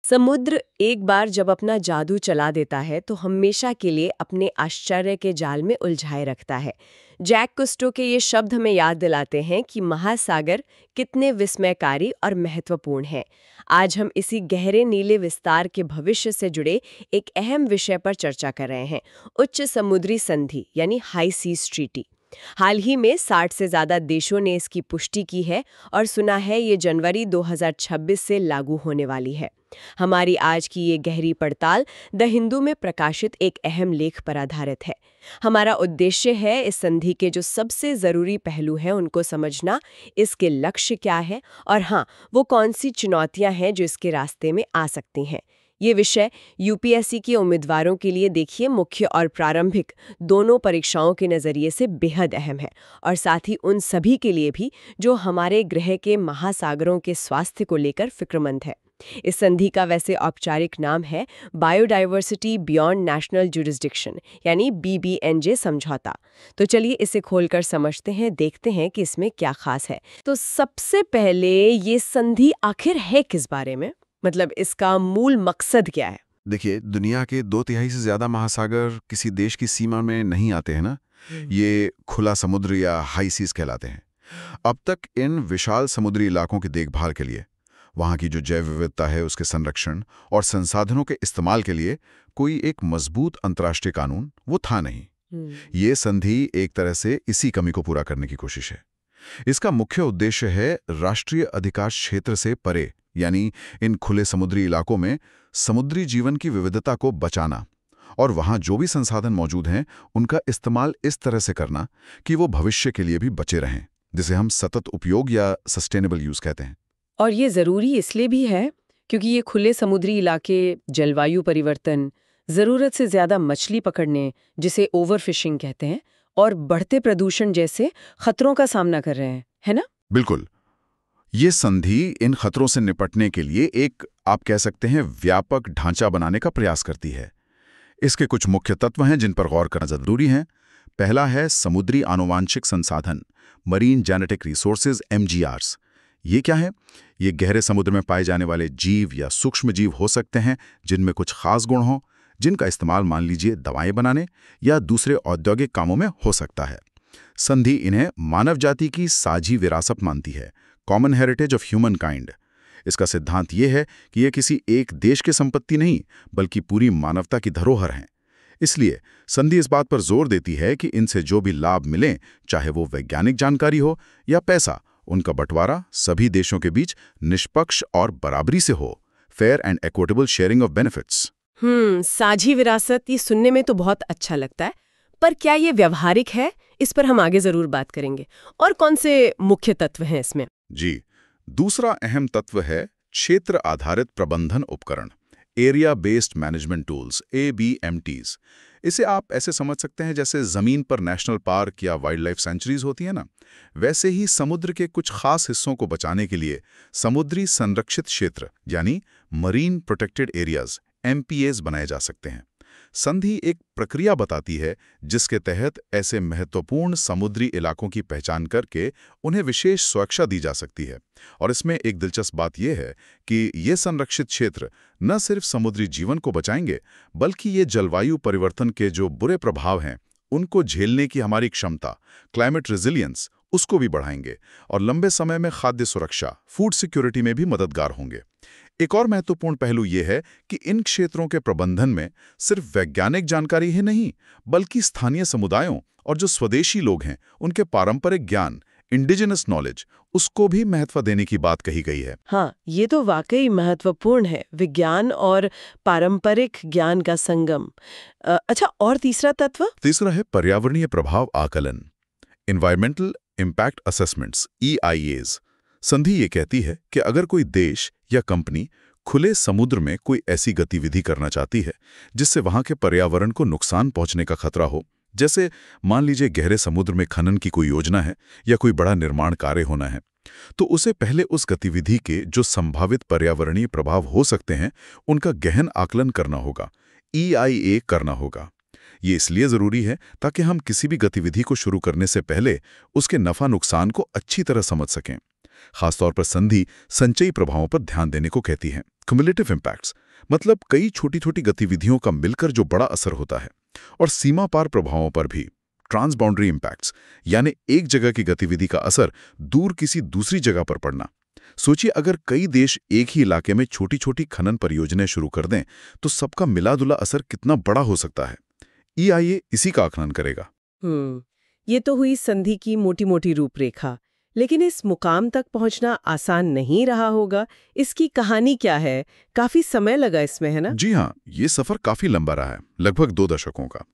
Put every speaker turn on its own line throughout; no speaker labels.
समुद्र एक बार जब अपना जादू चला देता है तो हमेशा के लिए अपने आश्चर्य के जाल में उलझाए रखता है। जैक कुस्टो के ये शब्द हमें याद दिलाते हैं कि महासागर कितने विस्मयकारी और महत्वपूर्ण हैं। आज हम इसी गहरे नीले विस्तार के भविष्य से जुड़े एक अहम विषय पर चर्चा कर रहे हैं, उच्च समुद्री संधि यानी हाई सीज ट्रीटी। हाल ही में 60 से ज्यादा देशों ने इसकी पुष्टि की है और सुना है ये जनवरी 2026 से लागू होने वाली है। हमारी आज की ये गहरी पड़ताल द हिंदू में प्रकाशित एक अहम लेख पर आधारित है। हमारा उद्देश्य है इस संधि के जो सबसे जरूरी पहलू हैं उनको समझना, इसके लक्ष्य क्या है और हाँ, वो कौन सी चुनौतियां हैं जो इसके रास्ते में आ सकती हैं। ये विषय यूपीएससी के उम्मीदवारों के लिए देखिए मुख्य और प्रारंभिक दोनों परीक्षाओं के नज़रिए से बेहद अहम है और साथ ही उन सभी के लिए भी जो हमारे ग्रह के महासागरों के स्वास्थ्य को लेकर फिक्रमंद है। इस संधि का वैसे औपचारिक नाम है बायोडायवर्सिटी बियॉन्ड नेशनल जुरिस्डिक्शन यानी BBNJ समझौता। तो चलिए इसे खोलकर समझते हैं, देखते हैं कि इसमें क्या खास है। तो सबसे पहले ये संधि आखिर है किस बारे में, मतलब इसका मूल मकसद क्या है?
देखिए, दुनिया के 2/3 से ज्यादा महासागर किसी देश की सीमा में नहीं आते हैं ना। ये खुला समुद्र या हाई सीज कहलाते हैं। अब तक इन विशाल समुद्री इलाकों की देखभाल के लिए, वहां की जो जैव विविधता है उसके संरक्षण और संसाधनों के इस्तेमाल के लिए कोई एक मजबूत अंतर्राष्ट्रीय कानून वो था नहीं। ये संधि एक तरह से इसी कमी को पूरा करने की कोशिश है। इसका मुख्य उद्देश्य है राष्ट्रीय अधिकार क्षेत्र से परे, यानी इन खुले समुद्री इलाकों में समुद्री जीवन की विविधता को बचाना और वहां जो भी संसाधन मौजूद हैं उनका इस्तेमाल इस तरह से करना कि वो भविष्य के लिए भी बचे रहें, जिसे हम सतत उपयोग या सस्टेनेबल यूज कहते हैं।
और ये ज़रूरी इसलिए भी है क्योंकि ये खुले समुद्री इलाके जलवायु परिवर्तन, ज़रूरत से ज़्यादा मछली पकड़ने, जिसे ओवरफिशिंग कहते हैं, और बढ़ते प्रदूषण जैसे खतरों का सामना कर रहे हैं, है ना?
बिल्कुल। ये संधि इन खतरों से निपटने के लिए एक, आप कह सकते हैं, व्यापक ढांचा बनाने का प्रयास करती है। इसके कुछ मुख्य तत्व हैं जिन पर गौर करना जरूरी है। पहला है समुद्री आनुवांशिक संसाधन, मरीन जेनेटिक रिसोर्सेज, MGRs। ये क्या है? ये गहरे समुद्र में पाए जाने वाले जीव या सूक्ष्म जीव हो सकते हैं जिनमें कुछ खास गुण हों, जिनका इस्तेमाल मान लीजिए दवाएं बनाने या दूसरे औद्योगिक कामों में हो सकता है। संधि इन्हें मानव जाति की साझी विरासत मानती है, common heritage of human kind. इसका सिद्धांत ये है कि ये किसी एक देश की संपत्ति नहीं बल्कि पूरी मानवता की धरोहर हैं। इसलिए संधि इस बात पर जोर देती है कि इनसे जो भी लाभ मिलें, चाहे वो वैज्ञानिक जानकारी हो या पैसा, उनका बंटवारा सभी देशों के बीच निष्पक्ष और बराबरी से हो। Fair and equitable sharing of benefits.
साझी विरासत, ये सुनने में तो बहुत अच्छा लगता है, पर क्या ये व्यवहारिक है? इस पर हम आगे जरूर बात करेंगे। और कौन से मुख्य तत्व हैं इसमें?
जी, दूसरा अहम तत्व है क्षेत्र आधारित प्रबंधन उपकरण, area based management tools, ABMTs। इसे आप ऐसे समझ सकते हैं जैसे जमीन पर नेशनल पार्क या वाइल्ड लाइफ सेंचुरीज होती है ना, वैसे ही समुद्र के कुछ खास हिस्सों को बचाने के लिए समुद्री संरक्षित क्षेत्र यानी मरीन प्रोटेक्टेड एरियाज, MPAs बनाए जा सकते हैं। संधि एक प्रक्रिया बताती है जिसके तहत ऐसे महत्वपूर्ण समुद्री इलाकों की पहचान करके उन्हें विशेष सुरक्षा दी जा सकती है। और इसमें एक दिलचस्प बात यह है कि ये संरक्षित क्षेत्र न सिर्फ समुद्री जीवन को बचाएंगे, बल्कि ये जलवायु परिवर्तन के जो बुरे प्रभाव हैं उनको झेलने की हमारी क्षमता, क्लाइमेट रेजिलियंस, उसको भी बढ़ाएंगे और लंबे समय में खाद्य सुरक्षा, फूड सिक्योरिटी में भी मददगार होंगे। एक और महत्वपूर्ण पहलू यह है कि इन क्षेत्रों के प्रबंधन में सिर्फ वैज्ञानिक जानकारी ही नहीं, बल्कि स्थानीय समुदायों और जो स्वदेशी लोग हैं उनके पारंपरिक ज्ञान, इंडिजिनस नॉलेज, उसको भी महत्व देने की बात कही गई है।
हाँ, ये तो वाकई महत्वपूर्ण है, विज्ञान और पारंपरिक ज्ञान का संगम। अच्छा, और तीसरा तत्व?
तीसरा है पर्यावरणीय प्रभाव आकलन, एनवायरमेंटल इम्पैक्ट असेसमेंट्स, EIAs। संधि ये कहती है कि अगर कोई देश या कंपनी खुले समुद्र में कोई ऐसी गतिविधि करना चाहती है जिससे वहां के पर्यावरण को नुकसान पहुंचने का खतरा हो, जैसे मान लीजिए गहरे समुद्र में खनन की कोई योजना है या कोई बड़ा निर्माण कार्य होना है, तो उसे पहले उस गतिविधि के जो संभावित पर्यावरणीय प्रभाव हो सकते हैं उनका गहन आकलन करना होगा, EIA करना होगा। ये इसलिए जरूरी है ताकि हम किसी भी गतिविधि को शुरू करने से पहले उसके नफा नुकसान को अच्छी तरह समझ सकें। खासतौर पर संधि संचयी प्रभावों पर ध्यान देने को कहती है। क्युमुलेटिव इम्पैक्ट्स मतलब कई छोटी छोटी गतिविधियों का मिलकर जो बड़ा असर होता है। और सीमा पार प्रभावों पर भी ट्रांसबाउंड्री इम्पैक्ट्स, यानी एक जगह की गतिविधि का असर दूर किसी दूसरी जगह पर पड़ना। सोचिए अगर कई देश एक ही इलाके में छोटी छोटी खनन परियोजनाएं शुरू कर दें तो सबका मिला-जुला असर कितना बड़ा हो सकता है। EIA इसी का आकलन करेगा।
ये तो हुई संधि की मोटी मोटी रूपरेखा, लेकिन इस मुकाम तक पहुंचना आसान नहीं रहा होगा। इसकी कहानी क्या है? काफी समय लगा इसमें, है ना?
जी हाँ, ये सफर काफी लंबा रहा है, लगभग 2 दशकों का।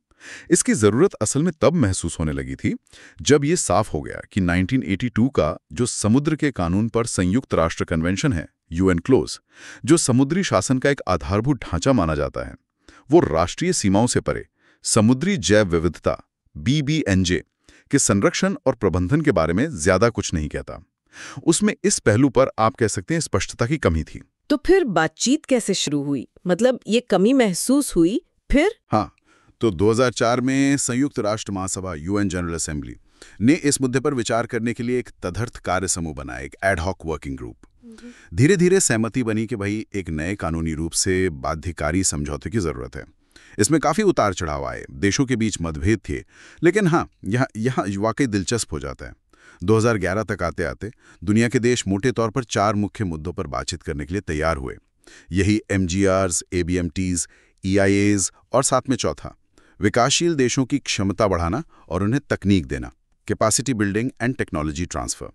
इसकी जरूरत असल में तब महसूस होने लगी थी जब ये साफ हो गया कि 1982 का जो समुद्र के कानून पर संयुक्त राष्ट्र कन्वेंशन है, UN क्लोज, जो समुद्री शासन का एक आधारभूत ढांचा माना जाता है, वो राष्ट्रीय सीमाओं से परे समुद्री जैव विविधता BBNJ के संरक्षण और प्रबंधन के बारे में ज्यादा कुछ नहीं कहता। उसमें इस पहलू पर आप कह सकते हैं स्पष्टता की कमी थी।
तो फिर बातचीत कैसे शुरू हुई? मतलब ये कमी महसूस हुई फिर?
हाँ, तो 2004 में संयुक्त राष्ट्र महासभा UN जनरल असेंबली ने इस मुद्दे पर विचार करने के लिए एक तदर्थ कार्य समूह बनाया, एक एडहॉक वर्किंग ग्रुप। धीरे धीरे सहमति बनी कि भाई एक नए कानूनी रूप से बाध्यकारी समझौते की जरूरत है। इसमें काफी उतार चढ़ाव आए, देशों के बीच मतभेद थे, लेकिन हाँ, यहाँ वाकई दिलचस्प हो जाता है। 2011 तक आते आते दुनिया के देश मोटे तौर पर 4 मुख्य मुद्दों पर बातचीत करने के लिए तैयार हुए। यही MGRs, ABMTs, EIAs और साथ में चौथा, विकासशील देशों की क्षमता बढ़ाना और उन्हें तकनीक देना, capacity building and technology transfer,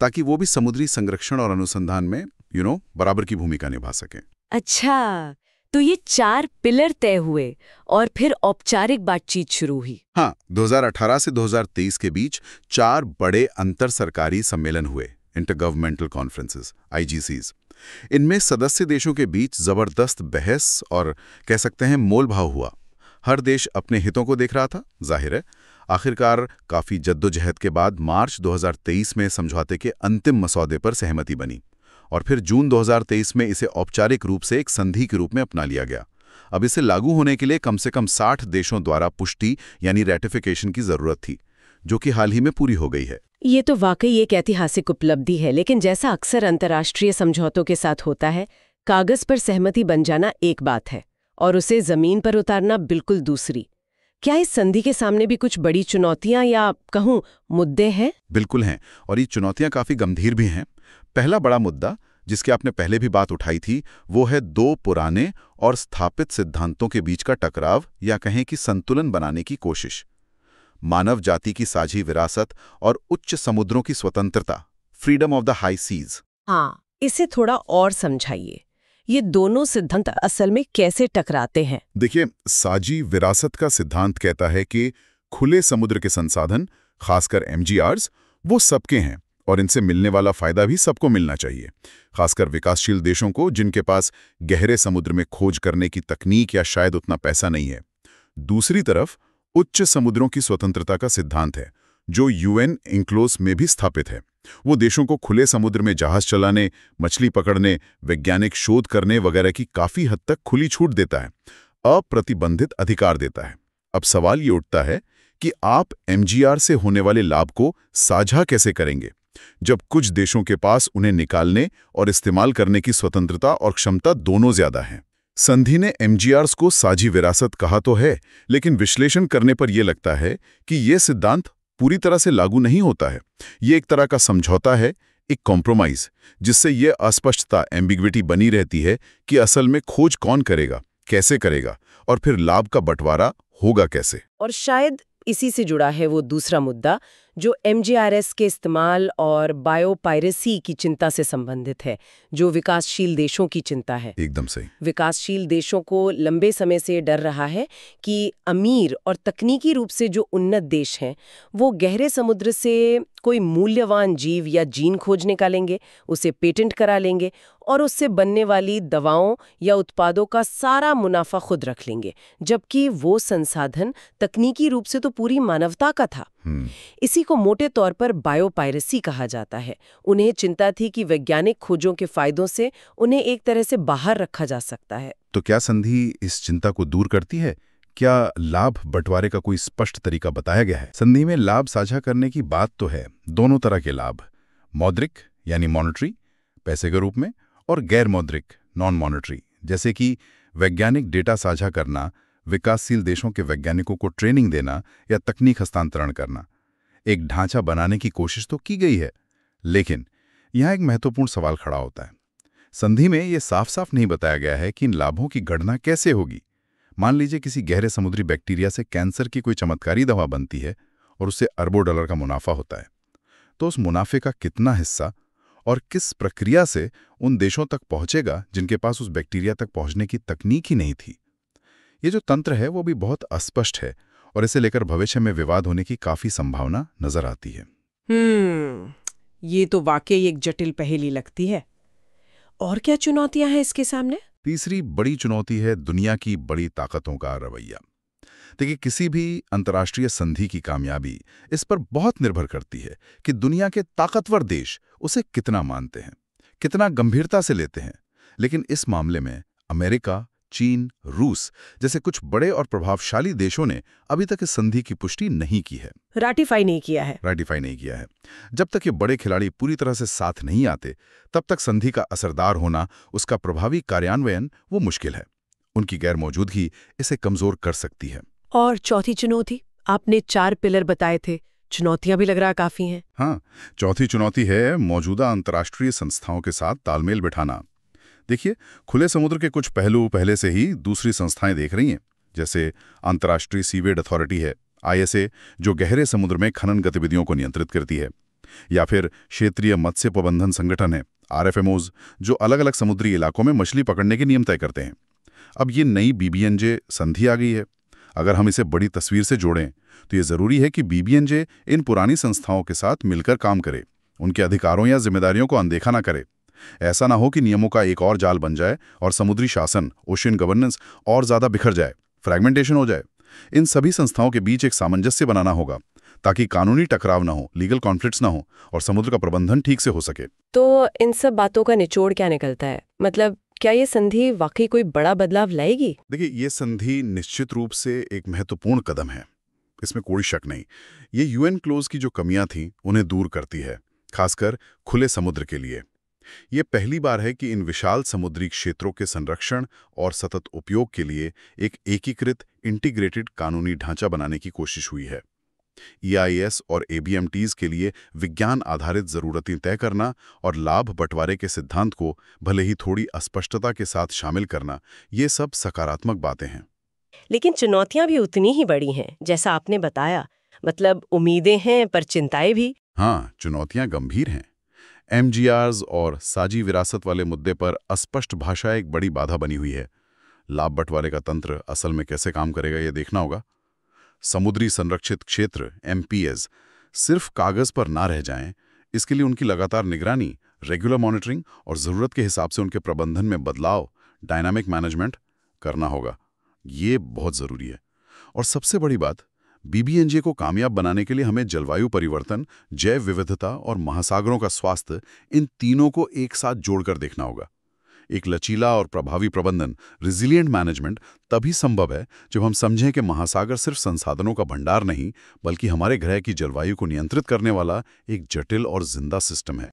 ताकि वो भी समुद्री संरक्षण और अनुसंधान में बराबर की भूमिका निभा सकें।
अच्छा, तो ये 4 पिलर तय हुए और फिर औपचारिक बातचीत शुरू हुई।
हाँ, 2018 से 2023 के बीच 4 बड़े अंतर सरकारी सम्मेलन हुए, इंटरगवर्नमेंटल कॉन्फ्रेंसेस, IGCs। इनमें सदस्य देशों के बीच जबरदस्त बहस और कह सकते हैं मोलभाव हुआ। हर देश अपने हितों को देख रहा था, जाहिर है। आखिरकार काफी जद्दोजहद के बाद मार्च 2023 में समझौते के अंतिम मसौदे पर सहमति बनी और फिर जून 2023 में इसे औपचारिक रूप से एक संधि के रूप में अपना लिया गया। अब इसे लागू होने के लिए कम से कम 60 देशों द्वारा पुष्टि यानी रैटिफिकेशन की जरूरत थी, जो कि हाल ही में पूरी हो गई है।
ये तो वाकई एक ऐतिहासिक उपलब्धि है, लेकिन जैसा अक्सर अंतर्राष्ट्रीय समझौतों के साथ होता है, कागज पर सहमति बन जाना एक बात है और उसे जमीन पर उतारना बिल्कुल दूसरी। क्या इस संधि के सामने भी कुछ बड़ी चुनौतियां या कहूं मुद्दे हैं?
बिल्कुल हैं, और ये चुनौतियां काफी गंभीर भी हैं। पहला बड़ा मुद्दा, जिसकी आपने पहले भी बात उठाई थी, वो है 2 पुराने और स्थापित सिद्धांतों के बीच का टकराव या कहें कि संतुलन बनाने की कोशिश। मानव जाति की साझी विरासत और उच्च समुद्रों की स्वतंत्रता, freedom of the high seas.
हाँ, इसे थोड़ा और समझाइए। ये दोनों सिद्धांत असल में कैसे टकराते हैं?
देखिए, साझी विरासत का सिद्धांत कहता है कि खुले समुद्र के संसाधन, खासकर MGRs, वो सबके हैं और इनसे मिलने वाला फायदा भी सबको मिलना चाहिए, खासकर विकासशील देशों को जिनके पास गहरे समुद्र में खोज करने की तकनीक या शायद उतना पैसा नहीं है। दूसरी तरफ उच्च समुद्रों की स्वतंत्रता का सिद्धांत है, जो UN इंक्लोज में भी स्थापित है। वो देशों को खुले समुद्र में जहाज चलाने, मछली पकड़ने, वैज्ञानिक शोध करने वगैरह की काफी हद तक खुली छूट देता है, अप्रतिबंधित अधिकार देता है। अब सवाल ये उठता है कि आप MGR से होने वाले लाभ को साझा कैसे करेंगे, जब कुछ देशों के पास उन्हें निकालने और इस्तेमाल करने की स्वतंत्रता और क्षमता दोनों ज्यादा हैं। संधि ने MGRs को साझी विरासत कहा तो है, लेकिन विश्लेषण करने पर यह लगता है कि यह सिद्धांत पूरी तरह से लागू नहीं होता है। ये एक तरह का समझौता है, एक कॉम्प्रोमाइज, जिससे यह अस्पष्टता, एम्बिग्विटी बनी रहती है कि असल में खोज कौन करेगा, कैसे करेगा और फिर लाभ का बंटवारा होगा कैसे।
और शायद इसी से जुड़ा है वो दूसरा मुद्दा जो MGRS के इस्तेमाल और बायोपायरेसी की चिंता से संबंधित है, जो विकासशील देशों की चिंता है।
एकदम सही।
विकासशील देशों को लंबे समय से डर रहा है कि अमीर और तकनीकी रूप से जो उन्नत देश हैं, वो गहरे समुद्र से कोई मूल्यवान जीव या जीन खोज निकालेंगे, उसे पेटेंट करा लेंगे और उससे बनने वाली दवाओं या उत्पादों का सारा मुनाफा खुद रख लेंगे, जबकि वो संसाधन तकनीकी रूप से तो पूरी मानवता का था। इसी को मोटे तौर पर बायोपायरेसी कहा जाता है। उन्हें चिंता थी कि वैज्ञानिक खोजों के फायदों से उन्हें एक तरह से बाहर रखा जा सकता है।
तो क्या संधि इस चिंता को दूर करती है? क्या लाभ बंटवारे का कोई स्पष्ट तरीका बताया गया है? संधि में लाभ साझा करने की बात तो है, दोनों तरह के लाभ, मौद्रिक यानी मॉनेटरी, पैसे के रूप में, और गैर मौद्रिक, नॉन मॉनेटरी, जैसे कि वैज्ञानिक डेटा साझा करना, विकासशील देशों के वैज्ञानिकों को ट्रेनिंग देना या तकनीक हस्तांतरण करना। एक ढांचा बनाने की कोशिश तो की गई है, लेकिन यहाँ एक महत्वपूर्ण सवाल खड़ा होता है। संधि में ये साफ साफ नहीं बताया गया है कि इन लाभों की गणना कैसे होगी। मान लीजिए किसी गहरे समुद्री बैक्टीरिया से कैंसर की कोई चमत्कारी दवा बनती है और उससे अरबों डॉलर का मुनाफा होता है, तो उस मुनाफे का कितना हिस्सा और किस प्रक्रिया से उन देशों तक पहुंचेगा जिनके पास उस बैक्टीरिया तक पहुंचने की तकनीक ही नहीं थी। ये जो तंत्र है वो भी बहुत अस्पष्ट है और इसे लेकर भविष्य में विवाद होने की काफी संभावना नजर आती है।
ये तो वाकई एक जटिल पहेली लगती है। और क्या चुनौतियां हैं इसके सामने?
तीसरी बड़ी चुनौती है दुनिया की बड़ी ताकतों का रवैया। देखिए, किसी भी अंतर्राष्ट्रीय संधि की कामयाबी इस पर बहुत निर्भर करती है कि दुनिया के ताकतवर देश उसे कितना मानते हैं, कितना गंभीरता से लेते हैं। लेकिन इस मामले में अमेरिका, चीन, रूस जैसे कुछ बड़े और प्रभावशाली देशों ने अभी तक इस संधि की पुष्टि नहीं की है,
राटिफाई नहीं किया है।
जब तक ये बड़े खिलाड़ी पूरी तरह से साथ नहीं आते, तब तक संधि का असरदार होना, उसका प्रभावी कार्यान्वयन वो मुश्किल है। उनकी गैर मौजूदगी इसे कमजोर कर सकती है।
और चौथी चुनौती, आपने 4 पिलर बताए थे, चुनौतियां भी लग रहा काफी हैं।
हाँ, चौथी चुनौती है मौजूदा अंतर्राष्ट्रीय संस्थाओं के साथ तालमेल बिठाना। देखिए, खुले समुद्र के कुछ पहलू पहले से ही दूसरी संस्थाएं देख रही हैं, जैसे अंतर्राष्ट्रीय सीवेज अथॉरिटी है, ISA, जो गहरे समुद्र में खनन गतिविधियों को नियंत्रित करती है, या फिर क्षेत्रीय मत्स्य प्रबंधन संगठन है, RFMOs, जो अलग अलग समुद्री इलाकों में मछली पकड़ने के नियम तय करते हैं। अब ये नई BBNJ संधि आ गई है। अगर हम इसे बड़ी तस्वीर से जोड़ें तो ये जरूरी है कि BBNJ इन पुरानी संस्थाओं के साथ मिलकर काम करे, उनके अधिकारों या जिम्मेदारियों को अनदेखा ना करे। ऐसा ना हो कि नियमों का एक और जाल बन जाए और समुद्री शासन, ओशियन गवर्नेंस और ज्यादा बिखर जाए, फ्रैगमेंटेशन हो जाए। इन सभी संस्थाओं के बीच एक सामंजस्य बनाना होगा ताकि कानूनी टकराव ना हो, लीगल कॉन्फ्लिक्ट्स ना हो और समुद्र का प्रबंधन ठीक से हो सके।
तो इन सब बातों का निचोड़ क्या निकलता है? मतलब क्या ये संधि वाकई कोई बड़ा बदलाव लाएगी?
देखिए, ये संधि निश्चित रूप से एक महत्वपूर्ण कदम है, इसमें कोई शक नहीं। ये UN क्लोज की जो कमियां थीं उन्हें दूर करती है, खासकर खुले समुद्र के लिए। ये पहली बार है कि इन विशाल समुद्री क्षेत्रों के संरक्षण और सतत उपयोग के लिए एक एकीकृत इंटीग्रेटेड कानूनी ढांचा बनाने की कोशिश हुई है। EIS और ABMTs के लिए विज्ञान आधारित जरूरतें तय करना और लाभ बंटवारे के सिद्धांत को भले ही थोड़ी अस्पष्टता के साथ शामिल करना, ये सब सकारात्मक बातें हैं।
लेकिन चुनौतियां भी उतनी ही बड़ी हैं, जैसा आपने बताया। मतलब उम्मीदें हैं पर चिंताएं भी।
हाँ, चुनौतियां गंभीर हैं। MGRs और साझी विरासत वाले मुद्दे पर अस्पष्ट भाषा एक बड़ी बाधा बनी हुई है। लाभ बंटवारे का तंत्र असल में कैसे काम करेगा ये देखना होगा। समुद्री संरक्षित क्षेत्र MPS सिर्फ कागज पर ना रह जाएं, इसके लिए उनकी लगातार निगरानी, रेगुलर मॉनिटरिंग और ज़रूरत के हिसाब से उनके प्रबंधन में बदलाव, डायनामिक मैनेजमेंट करना होगा। ये बहुत ज़रूरी है। और सबसे बड़ी बात, BBNJ को कामयाब बनाने के लिए हमें जलवायु परिवर्तन, जैव विविधता और महासागरों का स्वास्थ्य, इन तीनों को एक साथ जोड़कर देखना होगा। एक लचीला और प्रभावी प्रबंधन, रिजिलिएंट मैनेजमेंट तभी संभव है जब हम समझें कि महासागर सिर्फ संसाधनों का भंडार नहीं, बल्कि हमारे ग्रह की जलवायु को नियंत्रित करने वाला एक जटिल और जिंदा सिस्टम है।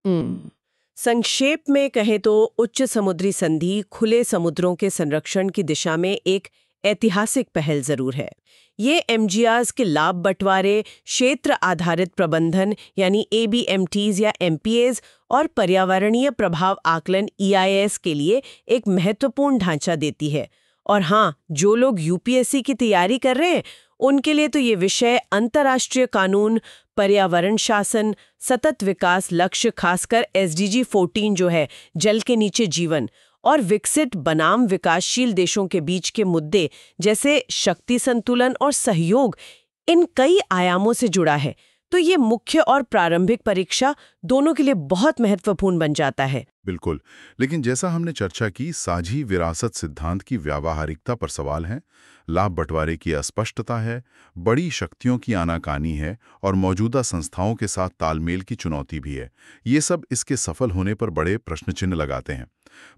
संक्षेप में कहें तो उच्च समुद्री संधि खुले समुद्रों के संरक्षण की दिशा में एक ऐतिहासिक पहल जरूर है। ये MGRs के लाभ बंटवारे, क्षेत्र आधारित प्रबंधन यानी ABMTs या MPAs और पर्यावरणीय प्रभाव आकलन EIS के लिए एक महत्वपूर्ण ढांचा देती है। और हाँ, जो लोग UPSC की तैयारी कर रहे हैं उनके लिए तो ये विषय अंतर्राष्ट्रीय कानून, पर्यावरण शासन, सतत विकास लक्ष्य, खासकर SDG 14 जो है जल के नीचे जीवन, और विकसित बनाम विकासशील देशों के बीच के मुद्दे जैसे शक्ति संतुलन और सहयोग, इन कई आयामों से जुड़ा है। तो ये मुख्य और प्रारंभिक परीक्षा दोनों के लिए बहुत महत्वपूर्ण बन जाता है।
बिल्कुल, लेकिन जैसा हमने चर्चा की, साझी विरासत सिद्धांत की व्यावहारिकता पर सवाल है, लाभ बंटवारे की अस्पष्टता है, बड़ी शक्तियों की आनाकानी है और मौजूदा संस्थाओं के साथ तालमेल की चुनौती भी है। ये सब इसके सफल होने पर बड़े प्रश्नचिन्ह लगाते हैं।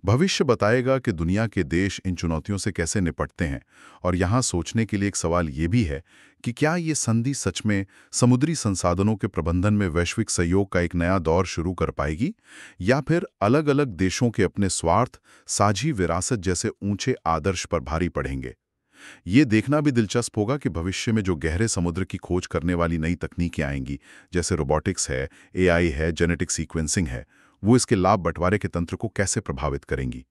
भविष्य बताएगा कि दुनिया के देश इन चुनौतियों से कैसे निपटते हैं। और यहाँ सोचने के लिए एक सवाल ये भी है कि क्या ये संधि सच में समुद्री संसाधनों के प्रबंधन में वैश्विक सहयोग का एक नया दौर शुरू कर पाएगी, या फिर अलग-अलग देशों के अपने स्वार्थ, साझी विरासत जैसे ऊंचे आदर्श पर भारी पड़ेंगे। ये देखना भी दिलचस्प होगा कि भविष्य में जो गहरे समुद्र की खोज करने वाली नई तकनीकें आएंगी, जैसे रोबोटिक्स है, एआई है, जेनेटिक सीक्वेंसिंग है, वो इसके लाभ बंटवारे के तंत्र को कैसे प्रभावित करेंगी।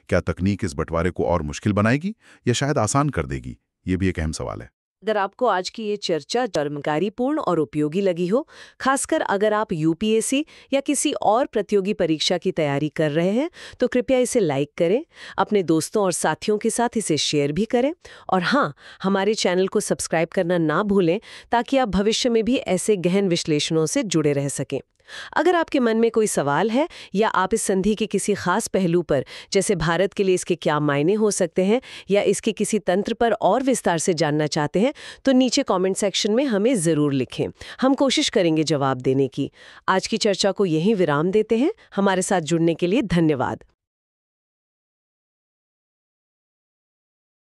क्या तकनीक इस बंटवारे को और मुश्किल बनाएगी या शायद आसान कर देगी? ये भी एक अहम सवाल है।
अगर आपको आज की ये चर्चा जानकारीपूर्ण और उपयोगी लगी हो, खासकर अगर आप यूपीएससी या किसी और प्रतियोगी परीक्षा की तैयारी कर रहे हैं, तो कृपया इसे लाइक करें, अपने दोस्तों और साथियों के साथ इसे शेयर भी करें। और हाँ, हमारे चैनल को सब्सक्राइब करना ना भूलें, ताकि आप भविष्य में भी ऐसे गहन विश्लेषणों से जुड़े रह सकें। अगर आपके मन में कोई सवाल है या आप इस संधि के किसी खास पहलू पर, जैसे भारत के लिए इसके क्या मायने हो सकते हैं या इसके किसी तंत्र पर और विस्तार से जानना चाहते हैं, तो नीचे कमेंट सेक्शन में हमें ज़रूर लिखें। हम कोशिश करेंगे जवाब देने की। आज की चर्चा को यहीं विराम देते हैं। हमारे साथ जुड़ने के लिए धन्यवाद।